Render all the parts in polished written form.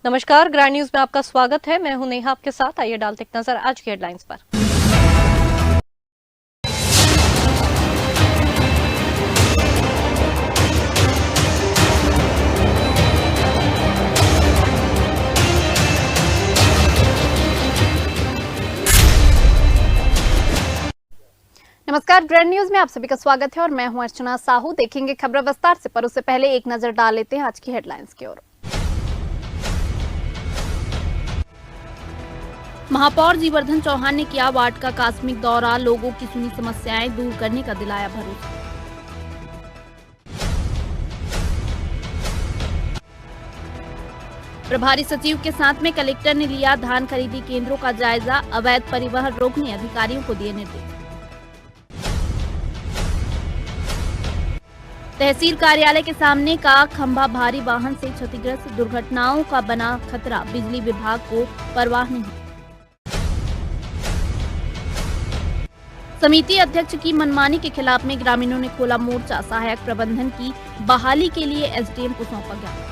नमस्कार, grand news में आपका स्वागत है। मैं हूं नेहा आपके साथ। आइए डालते एक नजर आज की हेडलाइंस पर। नमस्कार, ग्रैंड न्यूज में आप सभी का स्वागत है और मैं हूं अर्चना साहू। देखेंगे खबर विस्तार से, पर उससे पहले एक नजर डाल लेते हैं आज की हेडलाइंस की ओर। महापौर जीवर्धन चौहान ने किया वार्ड का आकस्मिक दौरा, लोगों की सुनी समस्याएं दूर करने का दिलाया भरोसा। प्रभारी सचिव के साथ में कलेक्टर ने लिया धान खरीदी केंद्रों का जायजा, अवैध परिवहन रोकने अधिकारियों को दिए निर्देश। तहसील कार्यालय के सामने का खंभा भारी वाहन से क्षतिग्रस्त, दुर्घटनाओं का बना खतरा, बिजली विभाग को परवाह नहीं। समिति अध्यक्ष की मनमानी के खिलाफ में ग्रामीणों ने खोला मोर्चा, सहायक प्रबंधन की बहाली के लिए एसडीएम को सौंपा ज्ञापन।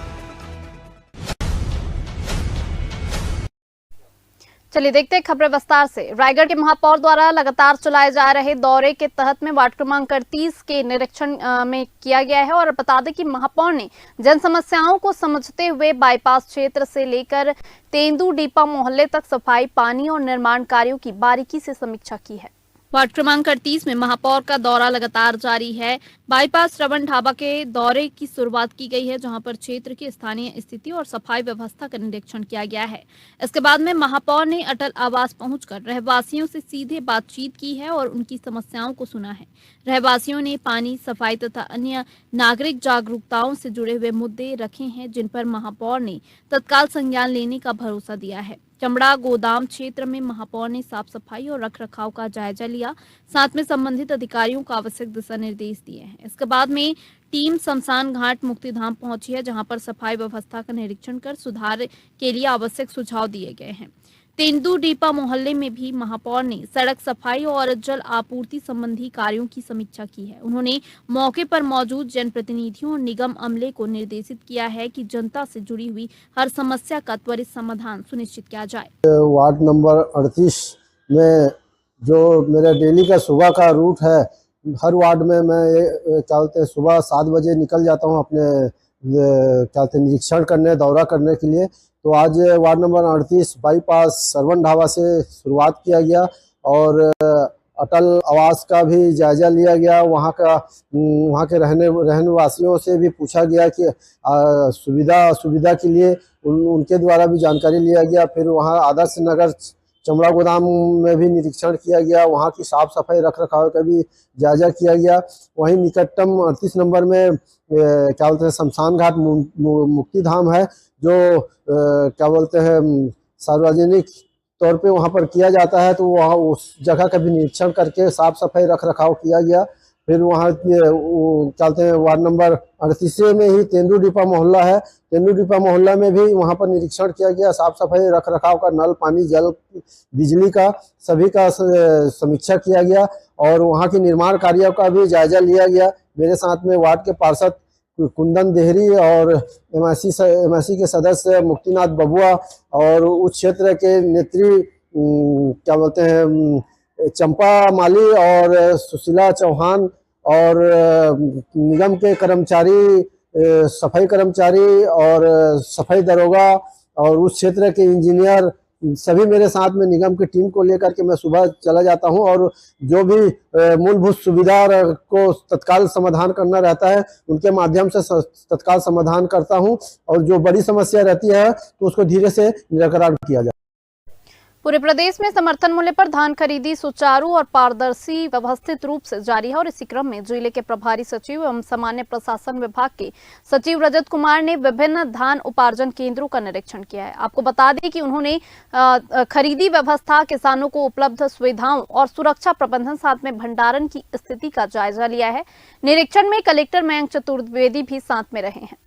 चलिए देखते हैं खबर विस्तार से। रायगढ़ के महापौर द्वारा लगातार चलाए जा रहे दौरे के तहत में वार्ड क्रमांक 38 के निरीक्षण में किया गया है और बता दें कि महापौर ने जन समस्याओं को समझते हुए बाईपास क्षेत्र से लेकर तेंदुडीपा मोहल्ले तक सफाई, पानी और निर्माण कार्यों की बारीकी से समीक्षा की है। वार्ड क्रमांक 38 में महापौर का दौरा लगातार जारी है। बाईपास श्रवण ढाबा के दौरे की शुरुआत की गई है, जहां पर क्षेत्र की स्थानीय स्थिति और सफाई व्यवस्था का निरीक्षण किया गया है। इसके बाद में महापौर ने अटल आवास पहुंचकर रहवासियों से सीधे बातचीत की है और उनकी समस्याओं को सुना है। रहवासियों ने पानी, सफाई तथा अन्य नागरिक जागरूकताओं से जुड़े हुए मुद्दे रखे हैं, जिन पर महापौर ने तत्काल संज्ञान लेने का भरोसा दिया है। चमड़ा गोदाम क्षेत्र में महापौर ने साफ सफाई और रख रखाव का जायजा लिया, साथ में संबंधित अधिकारियों को आवश्यक दिशा निर्देश दिए हैं। इसके बाद में टीम शमशान घाट मुक्तिधाम पहुंची है, जहां पर सफाई व्यवस्था का निरीक्षण कर सुधार के लिए आवश्यक सुझाव दिए गए हैं। तेंदुडीपा मोहल्ले में भी महापौर ने सड़क सफाई और जल आपूर्ति संबंधी कार्यों की समीक्षा की है। उन्होंने मौके पर मौजूद जनप्रतिनिधियों और निगम अमले को निर्देशित किया है कि जनता से जुड़ी हुई हर समस्या का त्वरित समाधान सुनिश्चित किया जाए। वार्ड नंबर 38 में जो मेरा डेली का सुबह का रूट है, हर वार्ड में मैं क्या सुबह 7 बजे निकल जाता हूँ अपने क्या निरीक्षण करने, दौरा करने के लिए। तो आज वार्ड नंबर 38 बाईपास श्रवण ढाबा से शुरुआत किया गया और अटल आवास का भी जायजा लिया गया। वहाँ के रहने वासियों से भी पूछा गया कि सुविधा के लिए उनके द्वारा भी जानकारी लिया गया। फिर वहाँ आदर्श नगर चमड़ा गोदाम में भी निरीक्षण किया गया, वहाँ की साफ सफाई रख रखाव का भी जायजा किया गया। वहीं निकटतम 38 नंबर में क्या बोलते हैं शमशान घाट मुक्तिधाम है, जो क्या बोलते हैं सार्वजनिक तौर पे वहाँ पर किया जाता है। तो वहाँ उस जगह का भी निरीक्षण करके साफ सफाई रख रखाव किया गया। फिर वहाँ क्या बोलते हैं वार्ड नंबर 38 में ही तेंदुडीपा मोहल्ला है, तेंदुडीपा मोहल्ला में भी वहाँ पर निरीक्षण किया गया, साफ सफाई रख रखाव का, नल, पानी, जल, बिजली का सभी का समीक्षा किया गया और वहाँ के निर्माण कार्यों का भी जायजा लिया गया। मेरे साथ में वार्ड के पार्षद कुंदन देहरी और एमआईसी के सदस्य मुक्तिनाथ बबुआ और उस क्षेत्र के नेत्री क्या बोलते हैं चंपा माली और सुशीला चौहान और निगम के कर्मचारी, सफाई कर्मचारी और सफाई दरोगा और उस क्षेत्र के इंजीनियर सभी मेरे साथ में निगम की टीम को लेकर के मैं सुबह चला जाता हूं और जो भी मूलभूत सुविधा को तत्काल समाधान करना रहता है उनके माध्यम से तत्काल समाधान करता हूं और जो बड़ी समस्या रहती है तो उसको धीरे से निराकरण किया जाए। पूरे प्रदेश में समर्थन मूल्य पर धान खरीदी सुचारू और पारदर्शी व्यवस्थित रूप से जारी है और इसी क्रम में जिले के प्रभारी सचिव एवं सामान्य प्रशासन विभाग के सचिव रजत कुमार ने विभिन्न धान उपार्जन केंद्रों का निरीक्षण किया है। आपको बता दें कि उन्होंने खरीदी व्यवस्था, किसानों को उपलब्ध सुविधाओं और सुरक्षा प्रबंधन, साथ में भंडारण की स्थिति का जायजा लिया है। निरीक्षण में कलेक्टर मयंक चतुर्वेदी भी साथ में रहे हैं।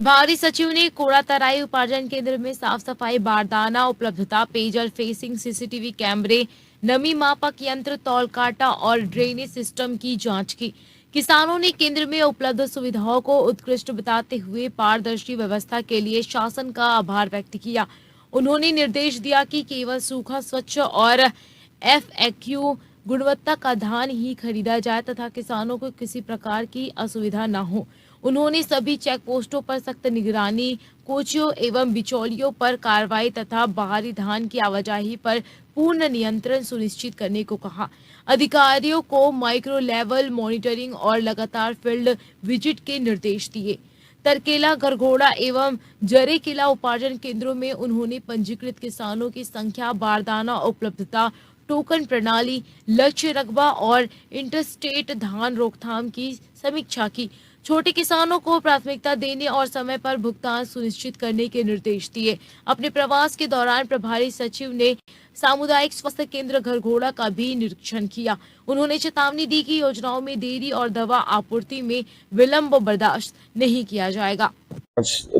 प्रभारी सचिव ने कूड़ा तराई उपार्जन केंद्र में साफ सफाई, बारदाना उपलब्धता, पेयजल फेसिंग, सीसीटीवी कैमरे, नमी मापक यंत्र, तौल काटा और ड्रेनेज सिस्टम की जांच की। किसानों ने केंद्र में उपलब्ध सुविधाओं को उत्कृष्ट बताते हुए पारदर्शी व्यवस्था के लिए शासन का आभार व्यक्त किया। उन्होंने निर्देश दिया कि केवल सूखा, स्वच्छ और FAQ गुणवत्ता का धान ही खरीदा जाए तथा किसानों को किसी प्रकार की असुविधा न हो। उन्होंने सभी चेक पोस्टों पर सख्त निगरानी, कोचियों एवं बिचौलियों पर कार्रवाई तथा बाहरी धान की आवाजाही पर पूर्ण नियंत्रण सुनिश्चित करने को कहा। अधिकारियों को माइक्रो लेवल मॉनिटरिंग और लगातार फील्ड विजिट के निर्देश दिए। तरकेला, गरघोड़ा एवं जरेकेला उपार्जन केंद्रों में उन्होंने पंजीकृत किसानों की संख्या, बारदाना उपलब्धता, टोकन प्रणाली, लक्ष्य रकबा और इंटरस्टेट धान रोकथाम की समीक्षा की। छोटे किसानों को प्राथमिकता देने और समय पर भुगतान सुनिश्चित करने के निर्देश दिए। अपने प्रवास के दौरान प्रभारी सचिव ने सामुदायिक स्वास्थ्य केंद्र घरघोड़ा का भी निरीक्षण किया। उन्होंने चेतावनी दी कि योजनाओं में देरी और दवा आपूर्ति में विलंब बर्दाश्त नहीं किया जाएगा।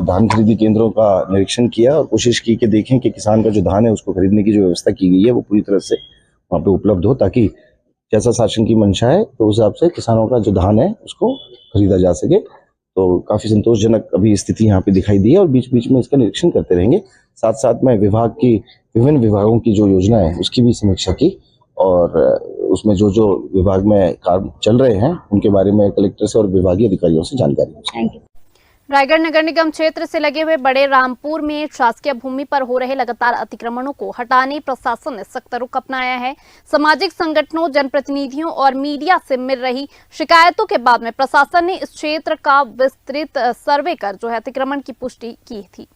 धान खरीदी केंद्रों का निरीक्षण किया और कोशिश की कि देखें कि किसान का जो धान है उसको खरीदने की जो व्यवस्था की गई है वो पूरी तरह से वहाँ पे उपलब्ध हो, ताकि जैसा शासन की मंशा है तो उस हिसाब से किसानों का जो धान है उसको खरीदा जा सके। तो काफी संतोषजनक अभी स्थिति यहाँ पे दिखाई दी है और बीच बीच में इसका निरीक्षण करते रहेंगे। साथ साथ में विभाग की विभिन्न विभागों की जो योजना है उसकी भी समीक्षा की और उसमें जो जो विभाग में कार्य चल रहे हैं उनके बारे में कलेक्टर से और विभागीय अधिकारियों से जानकारी ली। रायगढ़ नगर निगम क्षेत्र से लगे हुए बड़े रामपुर में शासकीय भूमि पर हो रहे लगातार अतिक्रमणों को हटाने प्रशासन ने सख्त रुख अपनाया है। सामाजिक संगठनों, जनप्रतिनिधियों और मीडिया से मिल रही शिकायतों के बाद में प्रशासन ने इस क्षेत्र का विस्तृत सर्वे कर जो है अतिक्रमण की पुष्टि की थी।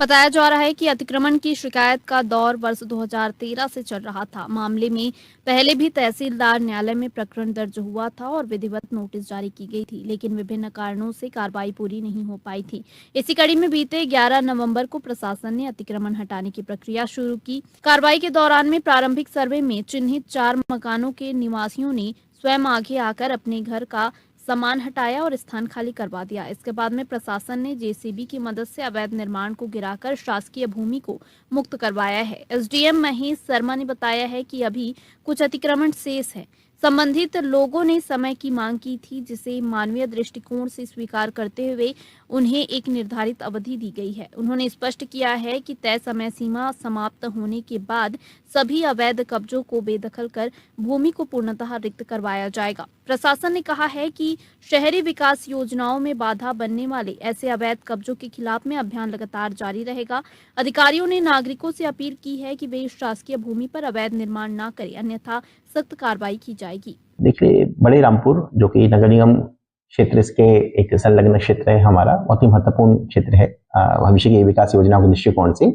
बताया जा रहा है कि अतिक्रमण की शिकायत का दौर वर्ष 2013 से चल रहा था। मामले में पहले भी तहसीलदार न्यायालय में प्रकरण दर्ज हुआ था और विधिवत नोटिस जारी की गई थी, लेकिन विभिन्न कारणों से कार्रवाई पूरी नहीं हो पाई थी। इसी कड़ी में बीते 11 नवंबर को प्रशासन ने अतिक्रमण हटाने की प्रक्रिया शुरू की। कार्रवाई के दौरान में प्रारंभिक सर्वे में चिन्हित 4 मकानों के निवासियों ने स्वयं आगे आकर अपने घर का सामान हटाया और स्थान खाली करवा दिया। इसके बाद में प्रशासन ने जेसीबी की मदद से अवैध निर्माण को गिराकर शासकीय भूमि को मुक्त करवाया है। एसडीएम महेश शर्मा ने बताया है कि अभी कुछ अतिक्रमण शेष है। संबंधित लोगों ने समय की मांग की थी, जिसे मानवीय दृष्टिकोण से स्वीकार करते हुए उन्हें एक निर्धारित अवधि दी गई है। उन्होंने स्पष्ट किया है कि तय समय सीमा समाप्त होने के बाद सभी अवैध कब्जों को बेदखल कर भूमि को पूर्णतः रिक्त करवाया जाएगा। प्रशासन ने कहा है कि शहरी विकास योजनाओं में बाधा बनने वाले ऐसे अवैध कब्जों के खिलाफ में अभियान लगातार जारी रहेगा। अधिकारियों ने नागरिकों से अपील की है कि वे शासकीय भूमि पर अवैध निर्माण न करें, अन्यथा सख्त कार्रवाई की जाएगी। देखिए, बड़े रामपुर जो कि नगर निगम क्षेत्र के एक संलग्न क्षेत्र है, हमारा बहुत ही महत्वपूर्ण क्षेत्र है भविष्य की विकास योजना के दृष्टिकोण से।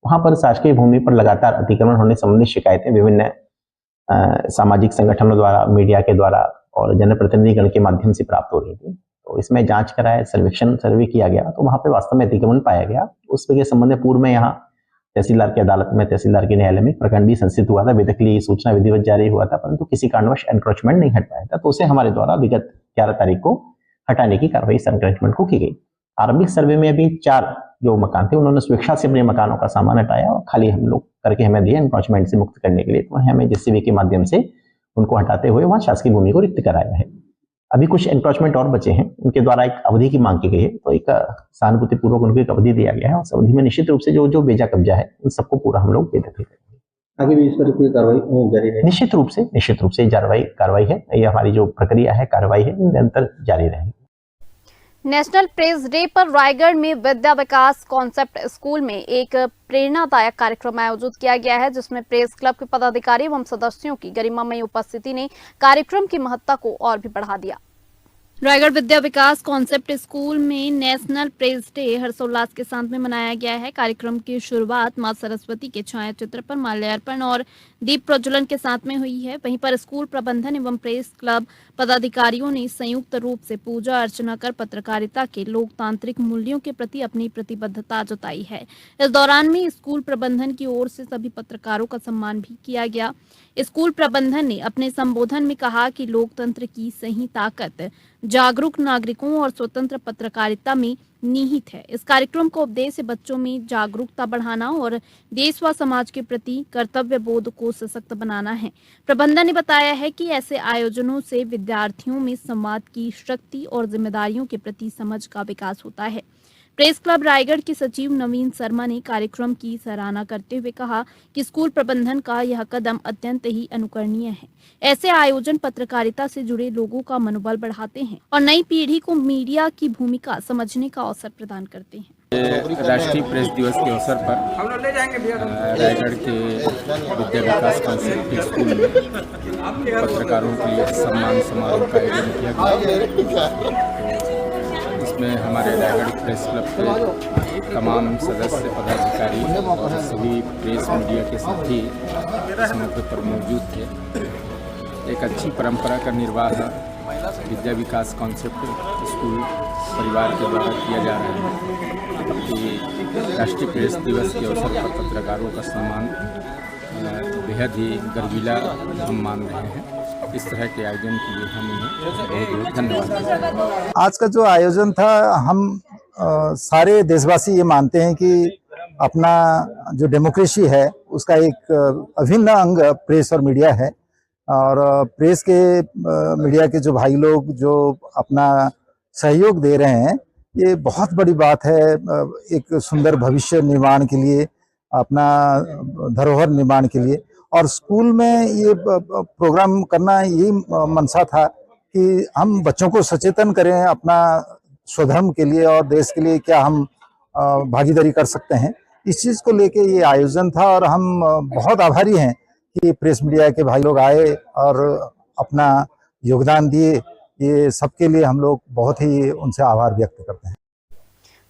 वहां पर शासकीय भूमि पर लगातार अतिक्रमण होने संबंधी शिकायतें विभिन्न सामाजिक संगठनों द्वारा, मीडिया के द्वारा और जनप्रतिनिधिगण के माध्यम से प्राप्त हो रही थी। तो इसमें जांच कराया, सर्वे किया गया, तो वहां पे वास्तव में अतिक्रमण पाया गया। उसके संबंध में पूर्व में यहाँ तहसीलदार की अदालत में, तहसीलदार के न्यायालय में प्रकरण भी संस्थित हुआ था। विधि के लिए सूचना विधिवत जारी हुआ था, परंतु किसी कारणवश एनक्रोचमेंट नहीं हट पाया था, तो उसे हमारे द्वारा विगत 11 तारीख को हटाने की कार्रवाई एनक्रोचमेंट को की गई। आरंभिक सर्वे में अभी 4 जो मकान थे उन्होंने स्वेच्छा से अपने मकानों का सामान हटाया और खाली हम लोग करके हमें दिए एनक्रोचमेंट से मुक्त करने के लिए। तो हमें जेसीबी के माध्यम से उनको हटाते हुए वहां शासकीय भूमि को रिक्त कराया है। अभी कुछ एनक्रोचमेंट और बचे हैं, उनके द्वारा एक अवधि की मांग की गई है, तो एक सहानुभूतिपूर्वक उनको एक अवधि दिया गया है। उस अवधि में निश्चित रूप से जो बेजा कब्जा है उन सबको पूरा हम लोग बेदखल करेंगे। आगे भी इस पर कोई कार्रवाई जारी है? निश्चित रूप से कार्रवाई है। ये हमारी जो प्रक्रिया है, कार्रवाई है, निरंतर जारी रहेगी। नेशनल प्रेस डे पर रायगढ़ में विद्या विकास कॉन्सेप्ट स्कूल में एक प्रेरणादायक कार्यक्रम आयोजित किया गया है, जिसमें प्रेस क्लब के पदाधिकारी एवं सदस्यों की गरिमामयी उपस्थिति ने कार्यक्रम की महत्ता को और भी बढ़ा दिया। रायगढ़ विद्या विकास कॉन्सेप्ट स्कूल में नेशनल प्रेस डे हर्षोल्लास के साथ में मनाया गया है। कार्यक्रम की शुरुआत मां सरस्वती के छायाचित्र पर माल्यार्पण और दीप प्रज्वलन के साथ में हुई है। वहीं पर स्कूल प्रबंधन एवं प्रेस क्लब पदाधिकारियों ने संयुक्त रूप से पूजा अर्चना कर पत्रकारिता के लोकतांत्रिक मूल्यों के प्रति अपनी प्रतिबद्धता जताई है। इस दौरान में स्कूल प्रबंधन की ओर से सभी पत्रकारों का सम्मान भी किया गया। स्कूल प्रबंधन ने अपने संबोधन में कहा कि लोकतंत्र की सही ताकत जागरूक नागरिकों और स्वतंत्र पत्रकारिता में निहित है। इस कार्यक्रम का उद्देश्य बच्चों में जागरूकता बढ़ाना और देश व समाज के प्रति कर्तव्य बोध को सशक्त बनाना है। प्रबंधन ने बताया है कि ऐसे आयोजनों से विद्यार्थियों में संवाद की शक्ति और जिम्मेदारियों के प्रति समझ का विकास होता है। प्रेस क्लब रायगढ़ के सचिव नवीन शर्मा ने कार्यक्रम की सराहना करते हुए कहा कि स्कूल प्रबंधन का यह कदम अत्यंत ही अनुकरणीय है। ऐसे आयोजन पत्रकारिता से जुड़े लोगों का मनोबल बढ़ाते हैं और नई पीढ़ी को मीडिया की भूमिका समझने का अवसर प्रदान करते हैं। राष्ट्रीय प्रेस दिवस के अवसर पर रायगढ़ के विद्या विकास काउंसिल स्कूल में पत्रकारों के लिए सम्मान समारोह का आयोजन किया गया। इसमें हमारे रायगढ़ प्रेस क्लब के तमाम सदस्य पदाधिकारी और सभी प्रेस मीडिया के साथी इस मौके पर मौजूद थे। एक अच्छी परंपरा का निर्वाह विद्या विकास कॉन्सेप्ट स्कूल परिवार के द्वारा किया जा रहा है कि राष्ट्रीय प्रेस दिवस के अवसर पर पत्रकारों का सम्मान बेहद ही गर्विला हम मान रहे हैं। इस तरह के आयोजन के लिए हम उन्हें बहुत बहुत धन्यवाद। आज का जो आयोजन था, हम सारे देशवासी ये मानते हैं कि अपना जो डेमोक्रेसी है उसका एक अभिन्न अंग प्रेस और मीडिया है। और प्रेस के मीडिया के जो भाई लोग जो अपना सहयोग दे रहे हैं, ये बहुत बड़ी बात है एक सुंदर भविष्य निर्माण के लिए, अपना धरोहर निर्माण के लिए। और स्कूल में ये प्रोग्राम करना यही मनसा था कि हम बच्चों को सचेतन करें अपना स्वधर्म के लिए और देश के लिए क्या हम भागीदारी कर सकते हैं। इस चीज़ को लेके ये आयोजन था और हम बहुत आभारी हैं कि प्रेस मीडिया के भाई लोग आए और अपना योगदान दिए। ये सबके लिए हम लोग बहुत ही उनसे आभार व्यक्त करते हैं।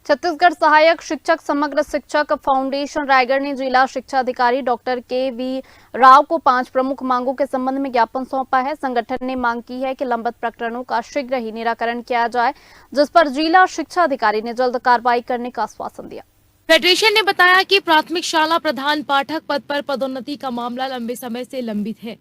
छत्तीसगढ़ सहायक शिक्षक समग्र शिक्षक फाउंडेशन रायगढ़ ने जिला शिक्षा अधिकारी डॉक्टर के.वी. राव को 5 प्रमुख मांगों के संबंध में ज्ञापन सौंपा है। संगठन ने मांग की है कि लंबित प्रकरणों का शीघ्र ही निराकरण किया जाए, जिस पर जिला शिक्षा अधिकारी ने जल्द कार्रवाई करने का आश्वासन दिया। फेडरेशन ने बताया कि प्राथमिक शाला प्रधान पाठक पद पर पदोन्नति का मामला लंबे समय से लंबित है।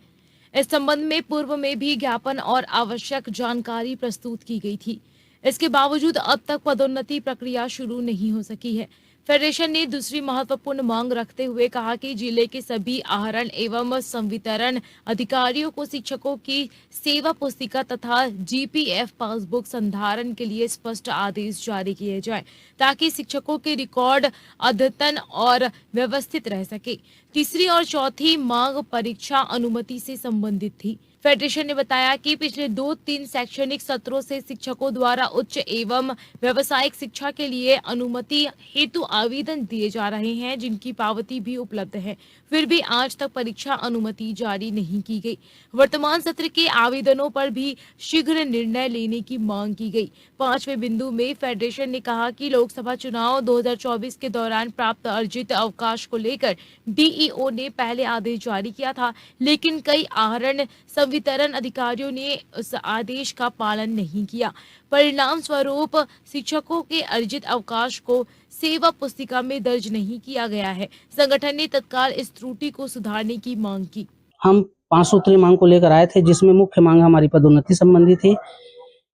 इस संबंध में पूर्व में भी ज्ञापन और आवश्यक जानकारी प्रस्तुत की गई थी। इसके बावजूद अब तक पदोन्नति प्रक्रिया शुरू नहीं हो सकी है। फेडरेशन ने दूसरी महत्वपूर्ण मांग रखते हुए कहा कि जिले के सभी आहरण एवं संवितरण अधिकारियों को शिक्षकों की सेवा पुस्तिका तथा जीपीएफ पासबुक संधारण के लिए स्पष्ट आदेश जारी किए जाए, ताकि शिक्षकों के रिकॉर्ड अद्यतन और व्यवस्थित रह सके। तीसरी और चौथी मांग परीक्षा अनुमति से संबंधित थी। फेडरेशन ने बताया कि पिछले 2-3 शैक्षणिक सत्रों से शिक्षकों द्वारा उच्च एवं व्यावसायिक शिक्षा के लिए अनुमति हेतु आवेदन दिए जा रहे हैं, जिनकी पावती भी उपलब्ध है, फिर भी आज तक परीक्षा अनुमति जारी नहीं की गई। वर्तमान सत्र के आवेदनों पर भी शीघ्र निर्णय लेने की मांग की गई। 5वें बिंदु में फेडरेशन ने कहा कि लोकसभा चुनाव 2024 के दौरान प्राप्त अर्जित अवकाश को लेकर डीईओ ने पहले आदेश जारी किया था, लेकिन कई आहरण संवितरण अधिकारियों ने उस आदेश का पालन नहीं किया। परिणाम स्वरूप शिक्षकों के अर्जित अवकाश को सेवा पुस्तिका में दर्ज नहीं किया गया है। संगठन ने तत्काल इस त्रुटि को सुधारने की मांग की। हम 5 सूत्रीय मांग को लेकर आए थे, जिसमें मुख्य मांग हमारी पदोन्नति संबंधी थी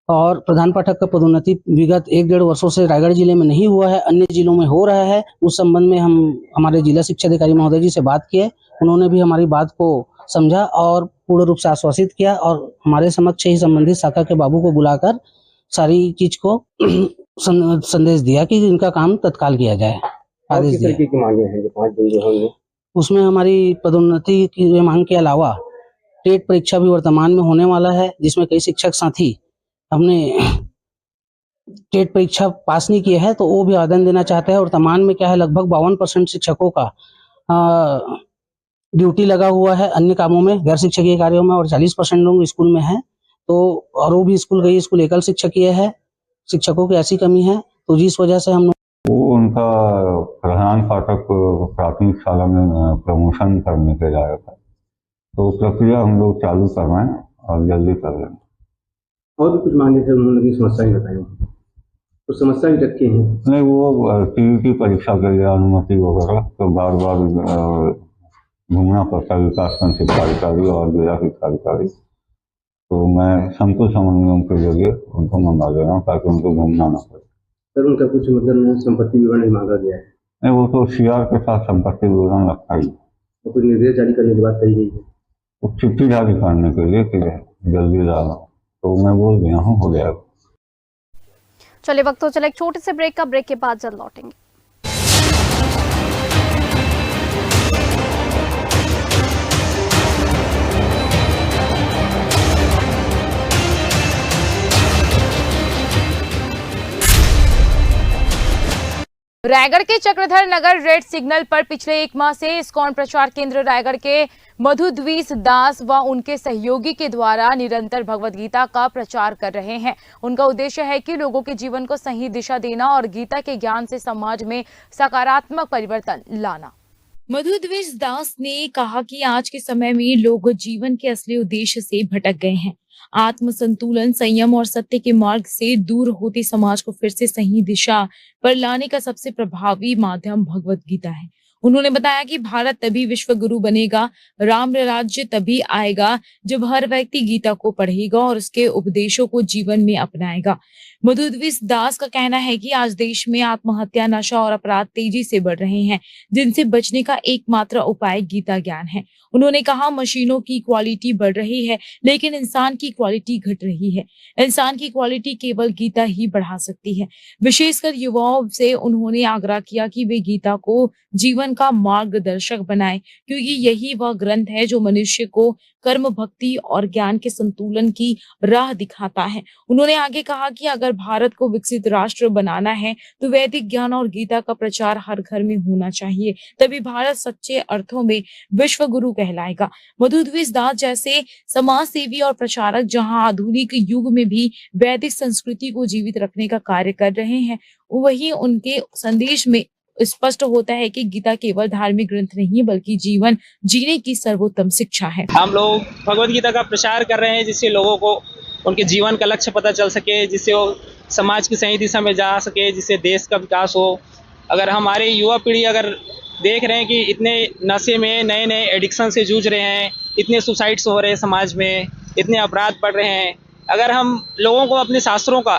और प्रधान पाठक का पदोन्नति विगत 1-1.5 वर्षों से रायगढ़ जिले में नहीं हुआ है, अन्य जिलों में हो रहा है। उस संबंध में हम हमारे जिला शिक्षा अधिकारी महोदय जी से बात किए, उन्होंने भी हमारी बात को समझा और पूर्ण रूप से आश्वासित किया और हमारे समक्ष ही संबंधित शाखा के बाबू को बुलाकर सारी चीज को संदेश दिया कि इनका काम तत्काल किया जाए। आदेश दिया। की मांगे हैं जो 5 दिन जो होंगे, उसमें हमारी पदोन्नति की मांग के अलावा टेट परीक्षा भी वर्तमान में होने वाला है, जिसमें कई शिक्षक साथी हमने टेट परीक्षा पास नहीं किए है, तो वो भी आवेदन देना चाहते हैं। और वर्तमान में क्या है, लगभग 52% शिक्षकों का ड्यूटी लगा हुआ है अन्य कामों में, गैर शिक्षकीय कार्यों में, और 40% लोग स्कूल में हैं। तो और वो भी स्कूल गई, स्कूल एकल शिक्षकीय है, शिक्षकों की ऐसी कमी है, तो जिस वजह से हम उनका प्रधान पाठक प्राथमिक शाला में प्रमोशन करने के लायक है, तो प्रक्रिया हम लोग चालू कर रहे हैं और जल्दी कर रहे हैं। और भी कुछ मांगे थे, उन्होंने समस्याएं बताई, तो समस्याएं रखी हैं। नहीं, वो टीईटी परीक्षा के लिए अनुमति वगैरह तो बार बार घूमना पड़ता है विकासखंड शिक्षा अधिकारी और जिला शिक्षा अधिकारी, तो मैं संतोष समन्वयों के जरिए उनको मंगा दे रहा हूँ ताकि उनको घूमना ना पड़े। सर उनका कुछ मतलब संपत्ति विवरण मांगा गया है, नहीं वो तो सीआर के साथ संपत्ति विवरण रखा ही, और कुछ निर्देश जारी करने की बात कही गई है। वो चिट्ठी जारी करने के लिए कि जल्दी डालो, तो मैं बोल दिया हूँ, हो गया। चलिए वक्त हो चला एक छोटे से ब्रेक का, ब्रेक के बाद जल्द लौटेंगे। रायगढ़ के चक्रधर नगर रेड सिग्नल पर पिछले 1 माह से इस्कॉन प्रचार केंद्र रायगढ़ के मधुद्वीस दास व उनके सहयोगी के द्वारा निरंतर भगवत गीता का प्रचार कर रहे हैं। उनका उद्देश्य है कि लोगों के जीवन को सही दिशा देना और गीता के ज्ञान से समाज में सकारात्मक परिवर्तन लाना। मधुद्वीस दास ने कहा कि आज के समय में लोग जीवन के असली उद्देश्य से भटक गए हैं। आत्म संतुलन, संयम और सत्य के मार्ग से दूर होते समाज को फिर से सही दिशा पर लाने का सबसे प्रभावी माध्यम भगवत गीता है। उन्होंने बताया कि भारत तभी विश्व गुरु बनेगा, राम राज्य तभी आएगा जब हर व्यक्ति गीता को पढ़ेगा और उसके उपदेशों को जीवन में अपनाएगा। मधुद्वीस दास का कहना है कि आज देश में आत्महत्या, नशा और अपराध तेजी से बढ़ रहे हैं, जिनसे बचने का एकमात्र उपाय गीता ज्ञान है। उन्होंने कहा, मशीनों की क्वालिटी बढ़ रही है लेकिन इंसान की क्वालिटी घट रही है। इंसान की क्वालिटी केवल गीता ही बढ़ा सकती है। विशेषकर युवाओं से उन्होंने आग्रह किया कि वे गीता को जीवन का मार्गदर्शक बनाएं, क्योंकि यही वह ग्रंथ है जो मनुष्य को कर्म, भक्ति और ज्ञान के संतुलन की राह दिखाता है। उन्होंने आगे कहा कि अगर भारत को विकसित राष्ट्र बनाना है तो वैदिक ज्ञान और गीता का प्रचार हर घर में होना चाहिए, तभी भारत सच्चे अर्थों में विश्व गुरु कहलाएगा। मधुद्वीस दास जैसे समाज सेवी और प्रचारक जहां आधुनिक युग में भी वैदिक संस्कृति को जीवित रखने का कार्य कर रहे हैं, वहीं उनके संदेश में स्पष्ट होता है कि गीता केवल धार्मिक ग्रंथ नहीं बल्कि जीवन जीने की सर्वोत्तम शिक्षा है। हम लोग भगवत गीता का प्रचार कर रहे हैं जिससे लोगों को उनके जीवन का लक्ष्य पता चल सके, जिससे वो समाज की सही दिशा में जा सके, जिससे देश का विकास हो। अगर हमारी युवा पीढ़ी अगर देख रहे हैं कि इतने नशे में, नए नए एडिक्शन से जूझ रहे हैं, इतने सुसाइड्स हो रहे हैं समाज में, इतने अपराध बढ़ रहे हैं, अगर हम लोगों को अपने शास्त्रों का,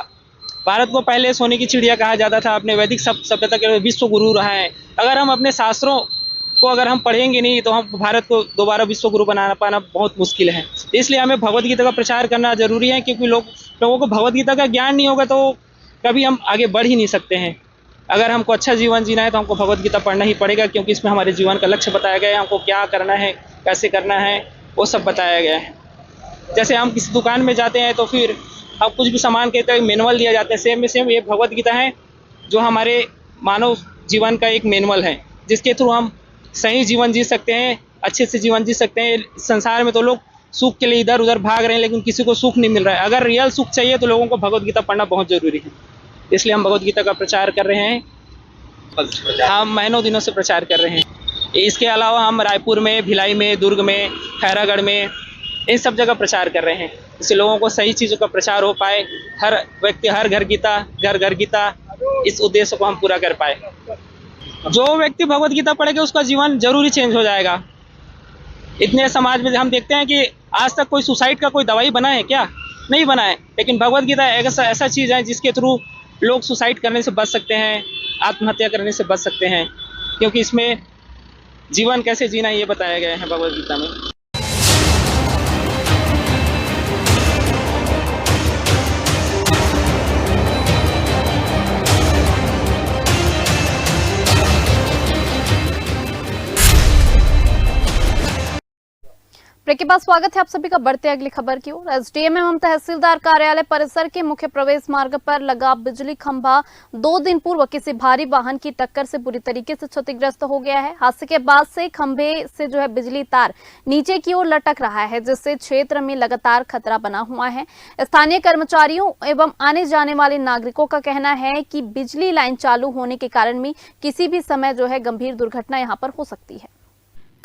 भारत को पहले सोने की चिड़िया कहा जाता था, अपने वैदिक सभ्यता के विश्व गुरु रहा है, अगर हम अपने शास्त्रों को अगर हम पढ़ेंगे नहीं तो हम भारत को दोबारा विश्व गुरु बनाना पाना बहुत मुश्किल है। इसलिए हमें भगवत गीता का प्रचार करना जरूरी है, क्योंकि लोगों को भगवत गीता का ज्ञान नहीं होगा तो कभी हम आगे बढ़ ही नहीं सकते हैं। अगर हमको अच्छा जीवन जीना है तो हमको भगवत गीता पढ़ना ही पड़ेगा, क्योंकि इसमें हमारे जीवन का लक्ष्य बताया गया है, हमको क्या करना है, कैसे करना है, वो सब बताया गया है। जैसे हम किसी दुकान में जाते हैं तो फिर हम कुछ भी सामान कहते हैं, मैनुअल दिया जाता है, सेम में सेम ये भगवत गीता है जो हमारे मानव जीवन का एक मैनुअल है, जिसके थ्रू हम सही जीवन जी सकते हैं, अच्छे से जीवन जी सकते हैं। संसार में तो लोग सुख के लिए इधर उधर भाग रहे हैं, लेकिन किसी को सुख नहीं मिल रहा है। अगर रियल सुख चाहिए तो लोगों को भगवत गीता पढ़ना बहुत जरूरी है, इसलिए हम भगवत गीता का प्रचार कर रहे हैं। हम महीनों दिनों से प्रचार कर रहे हैं। इसके अलावा हम रायपुर में, भिलाई में, दुर्ग में, खैरागढ़ में, इन सब जगह प्रचार कर रहे हैं, इससे लोगों को सही चीज़ों का प्रचार हो पाए, हर व्यक्ति हर घर गीता, घर घर गीता, इस उद्देश्य को हम पूरा कर पाए। जो व्यक्ति भगवत गीता पढ़ेगा उसका जीवन जरूरी चेंज हो जाएगा। इतने समाज में हम देखते हैं कि आज तक कोई सुसाइड का कोई दवाई बना है क्या? नहीं बना है, लेकिन भगवत गीता ऐसा चीज़ है जिसके थ्रू लोग सुसाइड करने से बच सकते हैं, आत्महत्या करने से बच सकते हैं, क्योंकि इसमें जीवन कैसे जीना ये बताया गया है भगवत गीता में। ब्रेक के बाद स्वागत है आप सभी का। बढ़ते अगली खबर की ओर। एसडीएम एवं तहसीलदार कार्यालय परिसर के मुख्य प्रवेश मार्ग पर लगा बिजली खंभा 2 दिन पूर्व किसी भारी वाहन की टक्कर से बुरी तरीके से क्षतिग्रस्त हो गया है। हादसे के बाद से खंभे से बिजली तार नीचे की ओर लटक रहा है, जिससे क्षेत्र में लगातार खतरा बना हुआ है। स्थानीय कर्मचारियों एवं आने जाने वाले नागरिकों का कहना है कि बिजली लाइन चालू होने के कारण भी किसी भी समय गंभीर दुर्घटना यहाँ पर हो सकती है।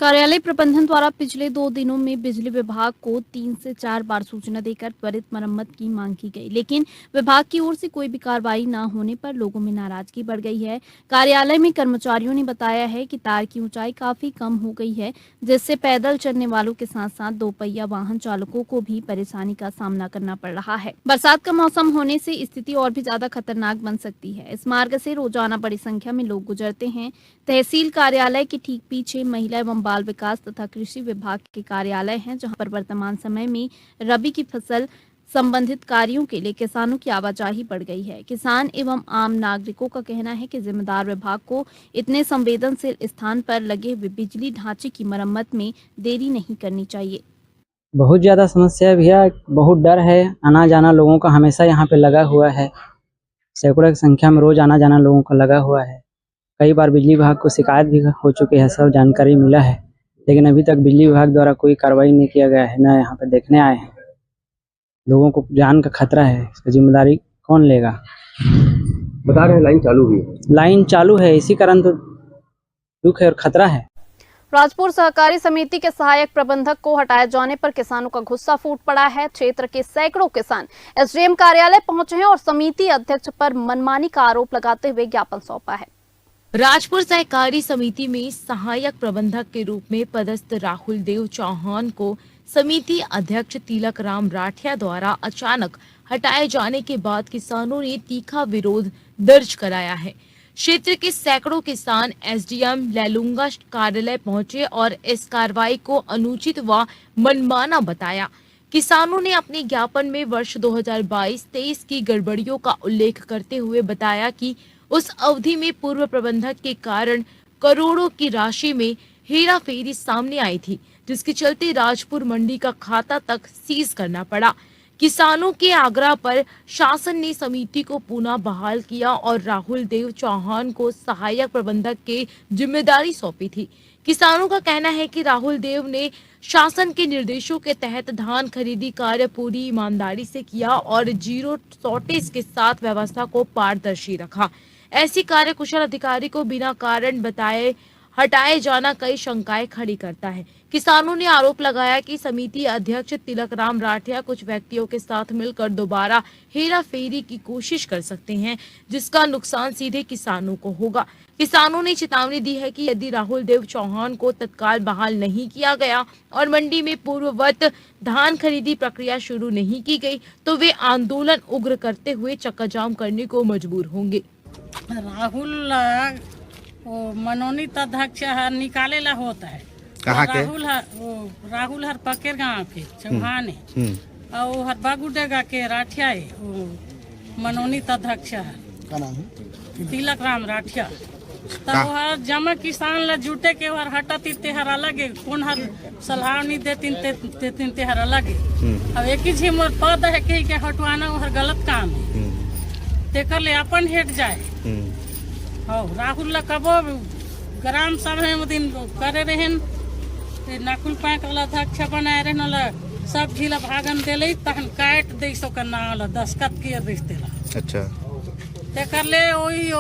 कार्यालय प्रबंधन द्वारा पिछले 2 दिनों में बिजली विभाग को 3 से 4 बार सूचना देकर त्वरित मरम्मत की मांग की गई, लेकिन विभाग की ओर से कोई भी कार्रवाई न होने पर लोगों में नाराजगी बढ़ गई है। कार्यालय में कर्मचारियों ने बताया है कि तार की ऊंचाई काफी कम हो गई है, जिससे पैदल चलने वालों के साथ साथ 2 पहिया वाहन चालकों को भी परेशानी का सामना करना पड़ रहा है। बरसात का मौसम होने से स्थिति और भी ज्यादा खतरनाक बन सकती है। इस मार्ग से रोजाना बड़ी संख्या में लोग गुजरते हैं। तहसील कार्यालय के ठीक पीछे महिला एवं बाल विकास तथा कृषि विभाग के कार्यालय हैं, जहां पर वर्तमान समय में रबी की फसल संबंधित कार्यों के लिए किसानों की आवाजाही बढ़ गई है। किसान एवं आम नागरिकों का कहना है कि जिम्मेदार विभाग को इतने संवेदनशील स्थान पर लगे हुए बिजली ढांचे की मरम्मत में देरी नहीं करनी चाहिए। बहुत ज़्यादा समस्या भी है, बहुत डर है। आना जाना लोगों का हमेशा यहाँ पे लगा हुआ है। सैकड़ों की संख्या में रोज आना जाना लोगों का लगा हुआ है। कई बार बिजली विभाग को शिकायत भी हो चुकी है, सब जानकारी मिला है, लेकिन अभी तक बिजली विभाग द्वारा कोई कार्रवाई नहीं किया गया है, न यहाँ पे देखने आए हैं। लोगों को जान का खतरा है, इसकी जिम्मेदारी कौन लेगा? बता रहे हैं लाइन चालू हुई है। लाइन चालू है, इसी कारण तो दुख है और खतरा है। राजपुर सहकारी समिति के सहायक प्रबंधक को हटाए जाने पर किसानों का गुस्सा फूट पड़ा है। क्षेत्र के सैकड़ों किसान एसडीएम कार्यालय पहुंचे हैं और समिति अध्यक्ष पर मनमानी का आरोप लगाते हुए ज्ञापन सौंपा है। राजपुर सहकारी समिति में सहायक प्रबंधक के रूप में पदस्थ राहुल देव चौहान को समिति अध्यक्ष तिलक राम राठिया द्वारा अचानक हटाए जाने के बाद किसानों ने तीखा विरोध दर्ज कराया है। क्षेत्र के सैकड़ों किसान एसडीएम लैलूंगा कार्यालय पहुंचे और इस कार्रवाई को अनुचित व मनमाना बताया। किसानों ने अपने ज्ञापन में वर्ष 2022-23 की गड़बड़ियों का उल्लेख करते हुए बताया कि उस अवधि में पूर्व प्रबंधक के कारण करोड़ों की राशि में हेराफेरी सामने आई थी, जिसके चलते राजपुर मंडी का खाता तक सीज करना पड़ा। किसानों के आग्रह पर शासन ने समिति को पुनः बहाल किया और राहुल देव चौहान को सहायक प्रबंधक की जिम्मेदारी सौंपी थी। किसानों का कहना है कि राहुल देव ने शासन के निर्देशों के तहत धान खरीदी कार्य पूरी ईमानदारी से किया और जीरो शॉर्टेज के साथ व्यवस्था को पारदर्शी रखा। ऐसी कार्यकुशल अधिकारी को बिना कारण बताए हटाए जाना कई शंकाएं खड़ी करता है। किसानों ने आरोप लगाया कि समिति अध्यक्ष तिलक राम राठिया कुछ व्यक्तियों के साथ मिलकर दोबारा हेराफेरी की कोशिश कर सकते हैं, जिसका नुकसान सीधे किसानों को होगा। किसानों ने चेतावनी दी है कि यदि राहुल देव चौहान को तत्काल बहाल नहीं किया गया और मंडी में पूर्ववत धान खरीदी प्रक्रिया शुरू नहीं की गई तो वे आंदोलन उग्र करते हुए चक्काजाम करने को मजबूर होंगे। राहुल मनोनीत अध्यक्ष निकालेला होता है। कहाँ के? राहुल हर पकेर गाँव के चौहान है और हर बागुडेगा के राठिया है। मनोनीत अध्यक्ष है, तिलक राम राठिया। तब हर जमा किसान ला जुटे के हर हटाती तेहर अलग है, कौन हर सलाह नहीं देतीन तेहर अलग है। अब एक ही झिमर पद है के हटवाना हर गलत काम है, तेकर ले अपन हेट जाए। राहुल ला कबो ग्राम सभा में दिन करे रहन, नकुल पैक वाला अध्यक्ष बनाए रहन ला सब झीला भागन देले तहन काट दे सो का नाम ला दस्खत के रिश्तेला। अच्छा, तेकर ले ओई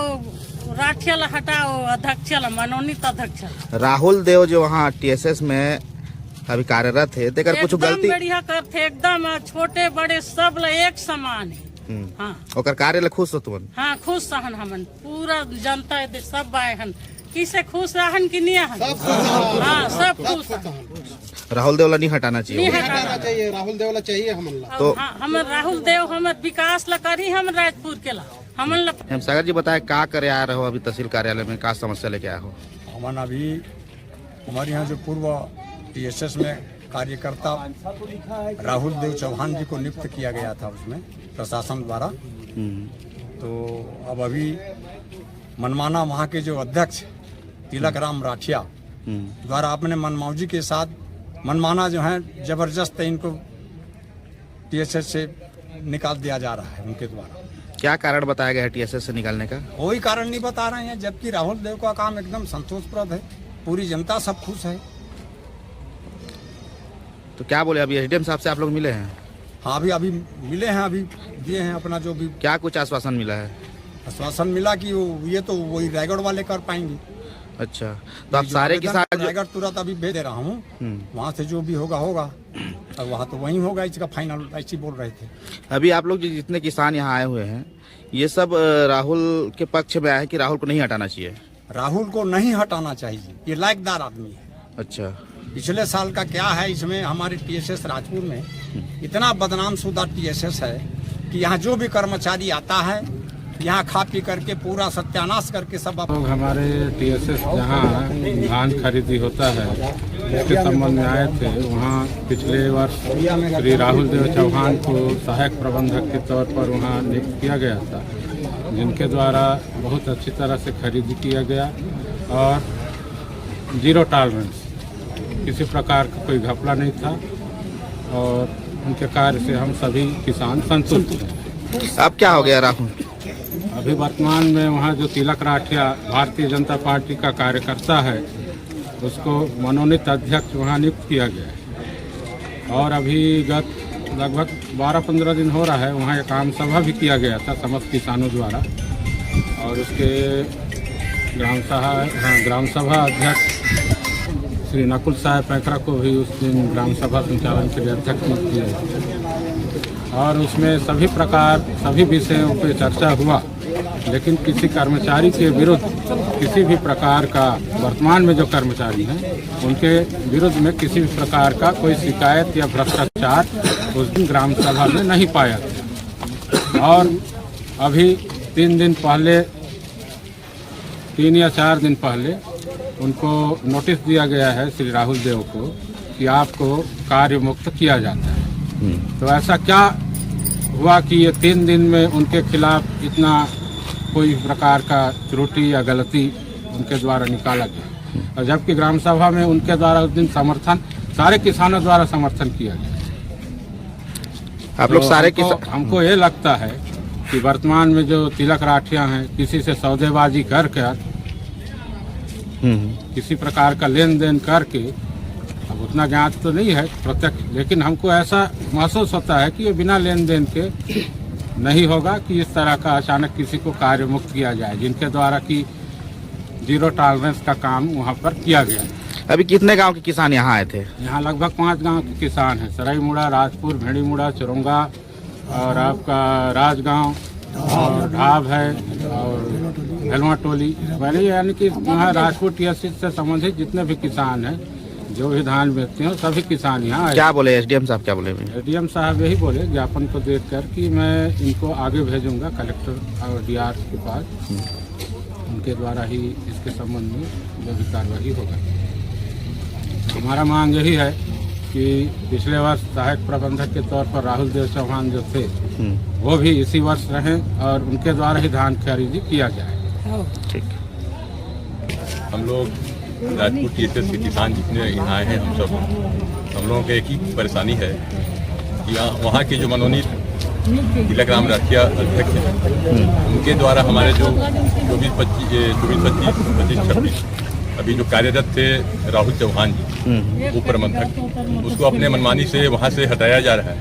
राठिया ला हटाओ अध्यक्ष ला मनोनीत अध्यक्ष। राहुल देव जो वहाँ टीएसएस में अभी कार्यरत है, तेकर कुछ गलती बढ़िया करते, एकदम छोटे बड़े सब ला एक समान है। हाँ, ओकर कार्य ला खुश हो तुमन? हाँ, खुश रहन हमन, पूरा जनता सब आए हन। किसे खुश रहन कि नहीं हन? हाँ, सब खुश। राहुल देव ला नहीं हटाना चाहिए? नहीं हटाना चाहिए, राहुल देव ला चाहिए हमन ला। तो हम राहुल देव हम विकास ला करी, हम राजपुर के ला हमन ला। सागर जी बताए क्या करे आ रहे हो अभी तहसील कार्यालय में, क्या समस्या लेके आए हो? हमन अभी हमारे यहाँ जो पूर्व टीएसएस में कार्यकर्ता राहुल देव चौहान जी को नियुक्त किया गया था उसमें प्रशासन द्वारा, तो अब अभी मनमाना वहाँ के जो अध्यक्ष तिलक राम राठिया द्वारा अपने मनमौजी के साथ मनमाना जो है जबरदस्त इनको टीएसएस से निकाल दिया जा रहा है उनके द्वारा। क्या कारण बताया गया है टीएसएस से निकालने का? कोई कारण नहीं बता रहे हैं, जबकि राहुल देव का काम एकदम संतोषप्रद है, पूरी जनता सब खुश है। तो क्या बोले, अभी एसडीएम साहब से आप लोग मिले हैं? हाँ, अभी मिले हैं, अभी दिए हैं अपना जो भी। क्या कुछ आश्वासन मिला है? आश्वासन मिला कि ये तो वही रायगढ़ वाले कर पाएंगे। अच्छा, तो आप सारे किसान रायगढ़ तुरंत अभी भेज दे रहा हूँ, वहाँ से जो भी होगा होगा, और वहाँ तो वहीं होगा, इसका फाइनल ऐसी बोल रहे थे। अभी आप लोग जितने किसान यहाँ आए हुए हैं, ये सब राहुल के पक्ष में आए कि राहुल को नहीं हटाना चाहिए? राहुल को नहीं हटाना चाहिए, ये लायकदार आदमी है। अच्छा, पिछले साल का क्या है, इसमें हमारे टीएसएस राजपुर में इतना बदनाम शुदा टीएसएस है कि यहाँ जो भी कर्मचारी आता है, यहाँ खा पी करके पूरा सत्यानाश करके सब लोग हमारे टीएसएस जहाँ धान खरीदी होता है उसके संबंध में आए थे। वहाँ पिछले वर्ष श्री राहुल देव चौहान को सहायक प्रबंधक के तौर पर वहाँ नियुक्त किया गया था, जिनके द्वारा बहुत अच्छी तरह से खरीदी किया गया और जीरो टॉलरेंस, किसी प्रकार का कोई घपला नहीं था और उनके कार्य से हम सभी किसान संतुष्ट हैं। अब क्या हो गया राहुल? अभी वर्तमान में वहाँ जो तिलक राठिया भारतीय जनता पार्टी का कार्यकर्ता है, उसको मनोनीत अध्यक्ष वहाँ नियुक्त किया गया है और अभी गत लगभग 12-15 दिन हो रहा है, वहाँ एक आम सभा भी किया गया था समस्त किसानों द्वारा और उसके ग्राम सभा अध्यक्ष श्री नकुल साहब पैकरा को भी उस दिन ग्राम सभा संचालन के लिए अध्यक्ष नियुक्त किया और उसमें सभी विषयों पर चर्चा हुआ, लेकिन किसी कर्मचारी के विरुद्ध किसी भी प्रकार का, वर्तमान में जो कर्मचारी हैं उनके विरुद्ध में किसी भी प्रकार का कोई शिकायत या भ्रष्टाचार उस दिन ग्राम सभा में नहीं पाया था। और अभी 3 या 4 दिन पहले उनको नोटिस दिया गया है श्री राहुल देव को कि आपको कार्य मुक्त किया जाता है। तो ऐसा क्या हुआ कि ये 3 दिन में उनके खिलाफ इतना कोई प्रकार का त्रुटि या गलती उनके द्वारा निकाला गया, और जबकि ग्राम सभा में उनके द्वारा उस दिन समर्थन सारे किसानों द्वारा समर्थन किया गया। आप लोग सारे हमको ये लगता है कि वर्तमान में जो तिलक राठिया हैं, किसी से सौदेबाजी कर किसी प्रकार का लेन देन करके, अब उतना ज्ञात तो नहीं है प्रत्यक्ष, लेकिन हमको ऐसा महसूस होता है कि ये बिना लेन देन के नहीं होगा कि इस तरह का अचानक किसी को कार्य मुक्त किया जाए, जिनके द्वारा कि जीरो टॉलरेंस का काम वहाँ पर किया गया। अभी कितने गांव के किसान यहाँ आए थे? यहाँ लगभग 5 गांव के किसान हैं, सराईमुड़ा, राजपुर, भेड़ीमुड़ा, चुरुंगा और आपका राजगांव और ढाब है और हेलवा टोली, मैंने यानी कि यहाँ राजपुर टीएसएस से संबंधित जितने भी किसान हैं, जो भी धान बेचते हैं, सभी किसान यहाँ आए। क्या बोले एसडीएम साहब? क्या बोले? एसडीएम साहब यही बोले ज्ञापन को देखकर कि मैं इनको आगे भेजूंगा कलेक्टर और डीआर के पास, उनके द्वारा ही इसके संबंध में जो भी कार्रवाई होगा। हमारा मांग यही है कि पिछले वर्ष सहायक प्रबंधक के तौर पर राहुल देव चौहान जो थे, वो भी इसी वर्ष रहें और उनके द्वारा ही धान खरीदी किया जाए। ठीक। हम लोग राजपुर टीएसएस के किसान जितने यहाँ आए हैं, हम लोगों को एक ही परेशानी है कि वहाँ के जो मनोनीत तिलक राम राठिया अध्यक्ष हैं, उनके द्वारा हमारे जो 24-25-26 अभी जो कार्यरत थे राहुल चौहान जी, उप प्रबंधक, उसको अपने मनमानी से वहाँ से हटाया जा रहा है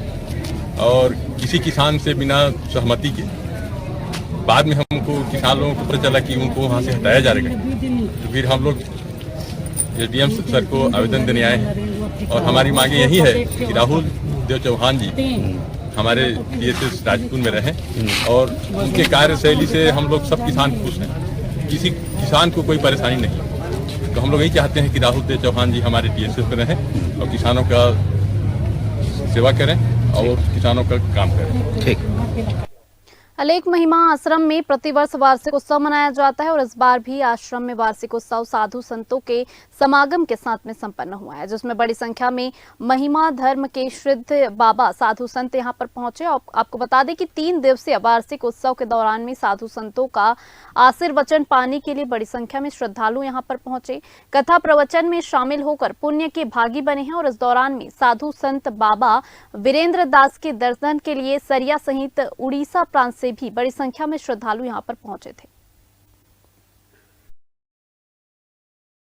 और किसी किसान से बिना सहमति के। बाद में हमको किसान लोगों को पता चला कि उनको वहाँ से हटाया जा रहा है, तो फिर हम लोग एसडीएम सर को आवेदन देने आए हैं और हमारी मांगे यही है कि राहुल देव चौहान जी हमारे टीएसएस राजपुर में रहें और उनके कार्यशैली से हम लोग सब किसान खुश हैं, किसी किसान को कोई परेशानी नहीं। तो हम लोग यही चाहते हैं कि राहुल देव चौहान जी हमारे टीएसएस में रहें और किसानों का सेवा करें और किसानों का काम करें। ठीक। अलेख महिमा आश्रम में प्रतिवर्ष वार्षिक उत्सव मनाया जाता है और इस बार भी आश्रम में वार्षिक उत्सव साधु संतों के समागम के साथ में संपन्न हुआ है, जिसमें बड़ी संख्या में महिमा धर्म के शुद्ध बाबा साधु संत यहां पर पहुंचे। आपको बता दें कि 3 दिवसीय वार्षिक उत्सव के दौरान में साधु संतों का आशीर्वचन पाने के लिए बड़ी संख्या में श्रद्धालु यहां पर पहुंचे, कथा प्रवचन में शामिल होकर पुण्य के भागी बने हैं। और इस दौरान में साधु संत बाबा वीरेंद्र दास के दर्शन के लिए सरिया सहित उड़ीसा प्रांत से भी बड़ी संख्या में श्रद्धालु यहां पर पहुंचे थे।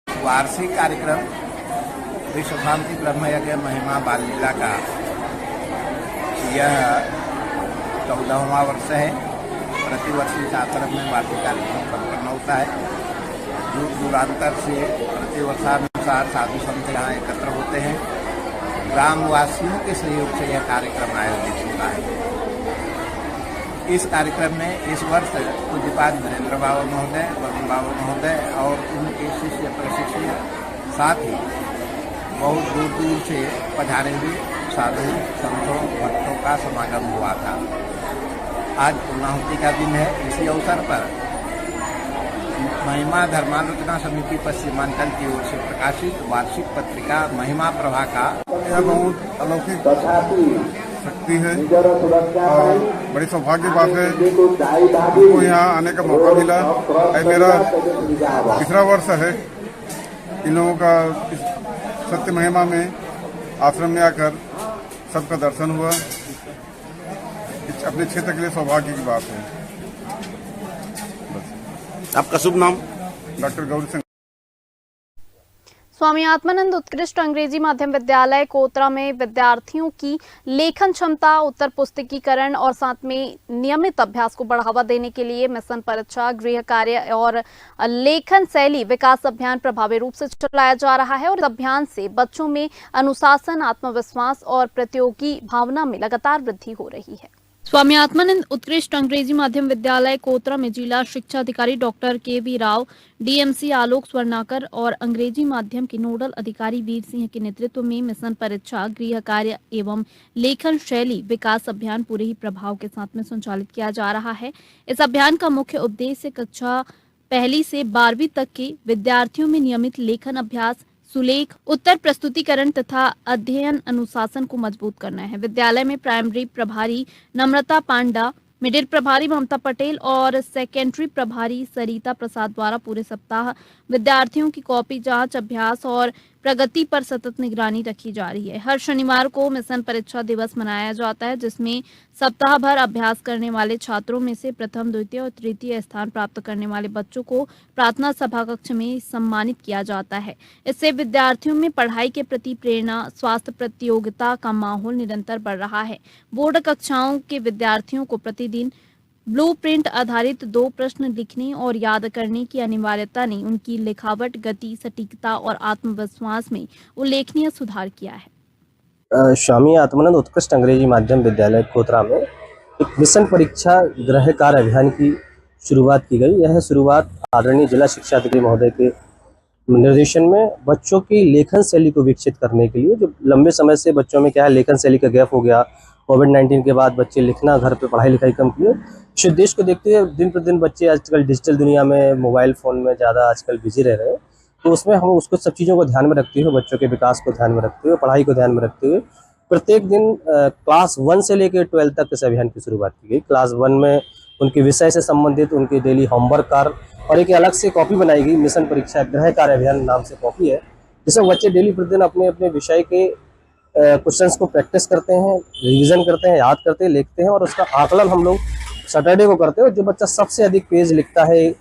वार्षिक कार्यक्रम विश्व शांति ब्रह्म यज्ञ महिमा बाल लीला का यह 14वां वर्ष है। प्रतिवर्ष इस आश्रम में वार्षिक कार्यक्रम संपन्न होता है। दूर दूरांतर से प्रतिवर्षानुसार साधु संत यहाँ एकत्र होते हैं। ग्रामवासियों के सहयोग से यह कार्यक्रम आयोजित होता है। इस कार्यक्रम में इस वर्ष पूज्यपाद वीरेंद्र बाबा महोदय, वरुण बाबा महोदय और उनके शिष्य प्रशिष्य, साथ ही बहुत दूर दूर से पधारे हुए साधु संतों भक्तों का समागम हुआ था। आज पूर्णाहुति का दिन है। इसी अवसर पर महिमा धर्मालोचना समिति पश्चिमांचल की ओर से प्रकाशित वार्षिक पत्रिका महिमा प्रभा का यह बहुत अलौकिक शक्ति है और बड़ी सौभाग्य बात है हमको यहाँ आने का मौका मिला। मेरा तीसरा वर्ष है इन लोगों का सत्य महिमा में आश्रम में आकर सबका दर्शन हुआ। अपने क्षेत्र के लिए सौभाग्य की बात है। आपका शुभ नाम? डॉक्टर गौरी सिंह। स्वामी आत्मानंद उत्कृष्ट अंग्रेजी माध्यम विद्यालय कोतरा में विद्यार्थियों की लेखन क्षमता, उत्तर पुस्तिकीकरण और साथ में नियमित अभ्यास को बढ़ावा देने के लिए मिशन परीक्षा, गृह कार्य और लेखन शैली विकास अभियान प्रभावी रूप से चलाया जा रहा है और इस अभियान से बच्चों में अनुशासन, आत्मविश्वास और प्रतियोगी भावना में लगातार वृद्धि हो रही है। स्वामी आत्मानंद उत्कृष्ट अंग्रेजी माध्यम विद्यालय कोतरा में जिला शिक्षा अधिकारी डॉक्टर के.वी. राव, डीएमसी आलोक स्वर्णाकर और अंग्रेजी माध्यम के नोडल अधिकारी वीर सिंह के नेतृत्व में मिशन परीक्षा, गृह कार्य एवं लेखन शैली विकास अभियान पूरे ही प्रभाव के साथ में संचालित किया जा रहा है। इस अभियान का मुख्य उद्देश्य कक्षा 1 से 12वीं तक के विद्यार्थियों में नियमित लेखन अभ्यास, सुलेख, उत्तर प्रस्तुतिकरण तथा अध्ययन अनुशासन को मजबूत करना है। विद्यालय में प्राइमरी प्रभारी नम्रता पांडा, मिडिल प्रभारी ममता पटेल और सेकेंडरी प्रभारी सरिता प्रसाद द्वारा पूरे सप्ताह विद्यार्थियों की कॉपी जांच, अभ्यास और प्रगति पर सतत निगरानी रखी जा रही है। हर शनिवार को मिशन परीक्षा दिवस मनाया जाता है, जिसमें सप्ताह भर अभ्यास करने वाले छात्रों में से प्रथम, द्वितीय और तृतीय स्थान प्राप्त करने वाले बच्चों को प्रार्थना सभा कक्ष में सम्मानित किया जाता है। इससे विद्यार्थियों में पढ़ाई के प्रति प्रेरणा, स्वास्थ्य, प्रतियोगिता का माहौल निरंतर बढ़ रहा है। बोर्ड कक्षाओं के विद्यार्थियों को प्रतिदिन ब्लूप्रिंट आधारित 2 प्रश्न लिखने और याद करने की अनिवार्यता ने उनकी लिखावट, गति, सटीकता और आत्मविश्वास में उल्लेखनीय सुधार किया है। स्वामी आत्मानंद उत्कृष्ट अंग्रेजी माध्यम विद्यालय कोतरा में एक मिशन परीक्षा गृह कार्य अभियान की शुरुआत की गई। यह शुरुआत आदरणीय जिला शिक्षा अधिकारी महोदय के निर्देशन में बच्चों की लेखन शैली को विकसित करने के लिए, जो लंबे समय से बच्चों में क्या है लेखन शैली का गैप हो गया। कोविड-19 के बाद बच्चे लिखना, घर पे पढ़ाई लिखाई कम किए। इस उद्देश्य को देखते हुए दिन प्रतिदिन बच्चे आजकल डिजिटल दुनिया में, मोबाइल फ़ोन में ज़्यादा आजकल बिजी रह रहे हैं। तो उसमें हम उसको सब चीज़ों को ध्यान में रखते हुए, बच्चों के विकास को ध्यान में रखते हुए, पढ़ाई को ध्यान में रखते हुए प्रत्येक दिन क्लास 1 से लेकर 12 तक इस अभियान की शुरुआत की गई। क्लास 1 में उनके विषय से संबंधित उनके डेली होमवर्क कार्य और एक अलग से कॉपी बनाई गई, मिशन परीक्षा गृह कार्य अभियान नाम से कॉपी है, जिसमें बच्चे डेली प्रतिदिन अपने अपने विषय के क्वेश्चंस को प्रैक्टिस करते हैं, रिवीजन करते हैं, याद करते हैं, लिखते हैं और उसका आकलन हम लोग सैटरडे को करते हैं। जो बच्चा सबसे अधिक पेज लिखता है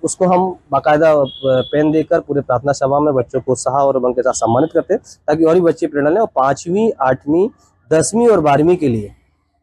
उसको हम बाकायदा पेन देकर पूरे प्रार्थना सभा में बच्चों को उत्साह और उमंग के साथ सम्मानित करते हैं, ताकि और भी बच्चे प्रेरणा लें। और 5वीं, 8वीं, 10वीं और 12वीं के लिए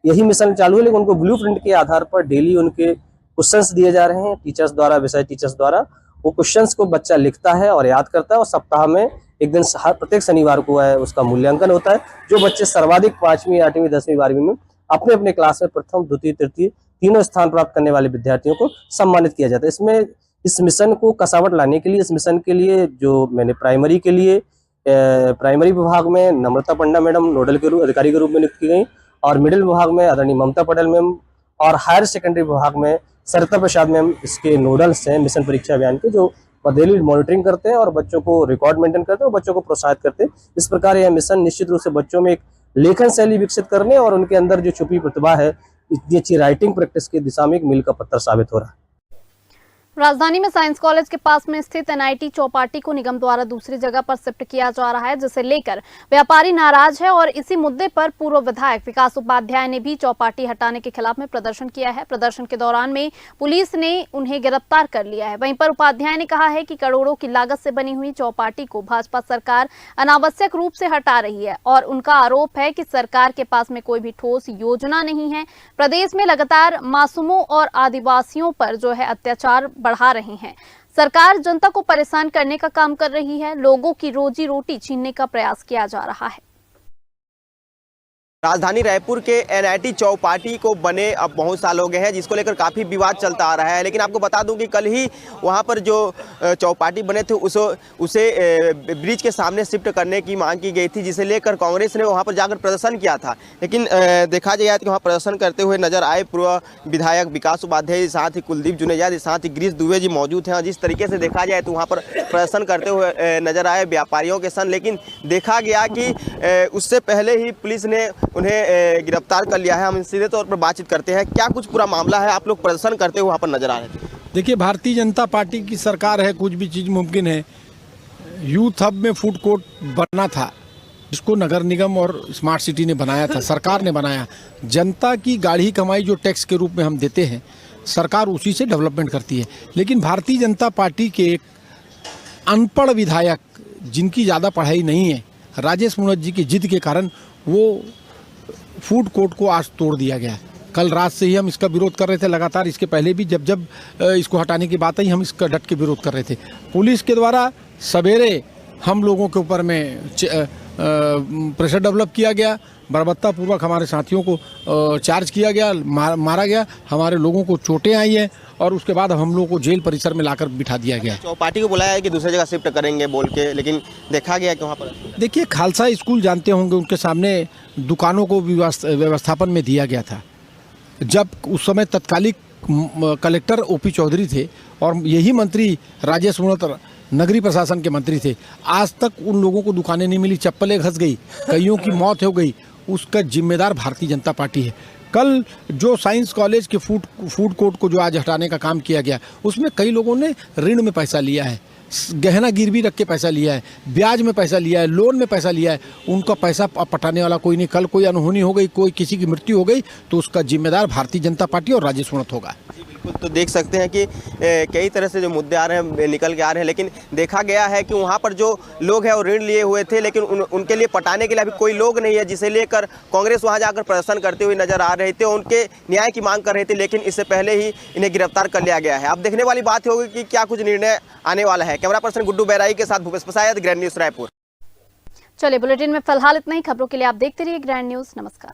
यही मिशन चालू है, लेकिन उनको ब्लूप्रिंट के आधार पर डेली उनके क्वेश्चंस दिए जा रहे हैं टीचर्स द्वारा, विषय टीचर्स द्वारा। वो क्वेश्चंस को बच्चा लिखता है और याद करता है और सप्ताह में एक दिन प्रत्येक शनिवार को है उसका मूल्यांकन होता है। जो बच्चे सर्वाधिक 5वीं, 8वीं, 10वीं, 12वीं में अपने अपने क्लास में प्रथम, द्वितीय, तृतीय तीनों स्थान प्राप्त करने वाले विद्यार्थियों को सम्मानित किया जाता है। इसमें इस मिशन को कसावट लाने के लिए, इस मिशन के लिए जो मैंने प्राइमरी के लिए प्राइमरी विभाग में नम्रता पंडा मैडम नोडल के रूप अधिकारी के रूप में नियुक्त की गई और मिडिल विभाग में आदरणीय ममता पटेल मैम और हायर सेकेंडरी विभाग में सरिता प्रसाद मैम इसके नोडल्स हैं मिशन परीक्षा अभियान के, जो डेली मॉनिटरिंग करते हैं और बच्चों को रिकॉर्ड मेंटेन करते हैं और बच्चों को प्रोत्साहित करते हैं। इस प्रकार यह मिशन निश्चित रूप से बच्चों में एक लेखन शैली विकसित करने और उनके अंदर जो छुपी प्रतिभा है, इतनी अच्छी राइटिंग प्रैक्टिस की दिशा में एक मील का पत्थर साबित हो रहा है। राजधानी में साइंस कॉलेज के पास में स्थित एनआईटी चौपाटी को निगम द्वारा दूसरी जगह पर शिफ्ट किया जा रहा है, जिसे लेकर व्यापारी नाराज है और इसी मुद्दे पर पूर्व विधायक विकास उपाध्याय ने भी चौपाटी हटाने के खिलाफ में प्रदर्शन किया है। प्रदर्शन के दौरान में पुलिस ने उन्हें गिरफ्तार कर लिया है। वहीं पर उपाध्याय ने कहा है कि करोड़ों की लागत से बनी हुई चौपाटी को भाजपा सरकार अनावश्यक रूप से हटा रही है और उनका आरोप है कि सरकार के पास में कोई भी ठोस योजना नहीं है। प्रदेश में लगातार मासूमों और आदिवासियों पर जो है अत्याचार बढ़ा रहे हैं। सरकार जनता को परेशान करने का काम कर रही है, लोगों की रोजी रोटी छीनने का प्रयास किया जा रहा है। राजधानी रायपुर के एनआईटी चौपाटी को बने अब बहुत साल हो गए हैं, जिसको लेकर काफ़ी विवाद चलता आ रहा है। लेकिन आपको बता दूं कि कल ही वहां पर जो चौपाटी बने थे उसे ब्रिज के सामने शिफ्ट करने की मांग की गई थी, जिसे लेकर कांग्रेस ने वहां पर जाकर प्रदर्शन किया था। लेकिन देखा जाए तो वहाँ प्रदर्शन करते हुए नजर आए पूर्व विधायक विकास उपाध्याय, साथ ही कुलदीप जुनेजा, साथ ही गिरीश दुबे जी मौजूद हैं। जिस तरीके से देखा जाए तो वहाँ पर प्रदर्शन करते हुए नजर आए व्यापारियों के संग। लेकिन देखा गया कि उससे पहले ही पुलिस ने उन्हें गिरफ्तार कर लिया है। हम सीधे तौर पर बातचीत करते हैं, क्या कुछ पूरा मामला है, आप लोग प्रदर्शन करते हुए वहाँ पर नजर आ रहे थे। देखिए, भारतीय जनता पार्टी की सरकार है, कुछ भी चीज़ मुमकिन है। यूथ हब में फूड कोर्ट बनना था, जिसको नगर निगम और स्मार्ट सिटी ने बनाया था, सरकार ने बनाया। जनता की गाढ़ी कमाई जो टैक्स के रूप में हम देते हैं, सरकार उसी से डेवलपमेंट करती है। लेकिन भारतीय जनता पार्टी के एक अनपढ़ विधायक, जिनकी ज़्यादा पढ़ाई नहीं है, राजेश मूणत जी की जिद के कारण वो फूड कोर्ट को आज तोड़ दिया गया। कल रात से ही हम इसका विरोध कर रहे थे लगातार। इसके पहले भी जब इसको हटाने की बात आई, हम इसका डट के विरोध कर रहे थे। पुलिस के द्वारा सवेरे हम लोगों के ऊपर में प्रेशर डेवलप किया गया, बर्बरतापूर्वक हमारे साथियों को चार्ज किया गया, मारा गया, हमारे लोगों को चोटें आई हैं और उसके बाद हम लोगों को जेल परिसर में लाकर बिठा दिया गया। चौपाटी को बुलाया है कि दूसरी जगह शिफ्ट करेंगे बोल के, लेकिन देखा गया कि वहाँ पर देखिए, खालसा स्कूल जानते होंगे, उनके सामने दुकानों को व्यवस्थापन में दिया गया था। जब उस समय तत्कालिक कलेक्टर ओपी चौधरी थे और यही मंत्री राजेश मूणत नगरीय प्रशासन के मंत्री थे, आज तक उन लोगों को दुकानें नहीं मिली, चप्पलें घस गई, कईयों की मौत हो गई। उसका जिम्मेदार भारतीय जनता पार्टी है। कल जो साइंस कॉलेज के फूड कोर्ट को जो आज हटाने का काम किया गया, उसमें कई लोगों ने ऋण में पैसा लिया है, गहना गिरवी रख के पैसा लिया है, ब्याज में पैसा लिया है, लोन में पैसा लिया है। उनका पैसा पटाने वाला कोई नहीं। कल कोई अनहोनी हो गई, कोई किसी की मृत्यु हो गई, तो उसका जिम्मेदार भारतीय जनता पार्टी और राजेश मूणत होगा। बिल्कुल, तो देख सकते हैं कि कई तरह से जो मुद्दे आ रहे हैं निकल के आ रहे हैं। लेकिन देखा गया है कि वहाँ पर जो लोग हैं वो ऋण लिए हुए थे, लेकिन उनके लिए पटाने के लिए अभी कोई लोग नहीं है, जिसे लेकर कांग्रेस वहाँ जाकर प्रदर्शन करते हुए नजर आ रहे थे, उनके न्याय की मांग कर रहे थे। लेकिन इससे पहले ही इन्हें गिरफ्तार कर लिया गया है। अब देखने वाली बात होगी कि क्या कुछ निर्णय आने वाला है। कैमरा पर्सन गुड्डू बैराई के साथ भूपेश पसायत, ग्रैंड न्यूज रायपुर। चलिए, बुलेटिन में फिलहाल इतना ही। खबरों के लिए आप देखते रहिए ग्रैंड न्यूज। नमस्कार।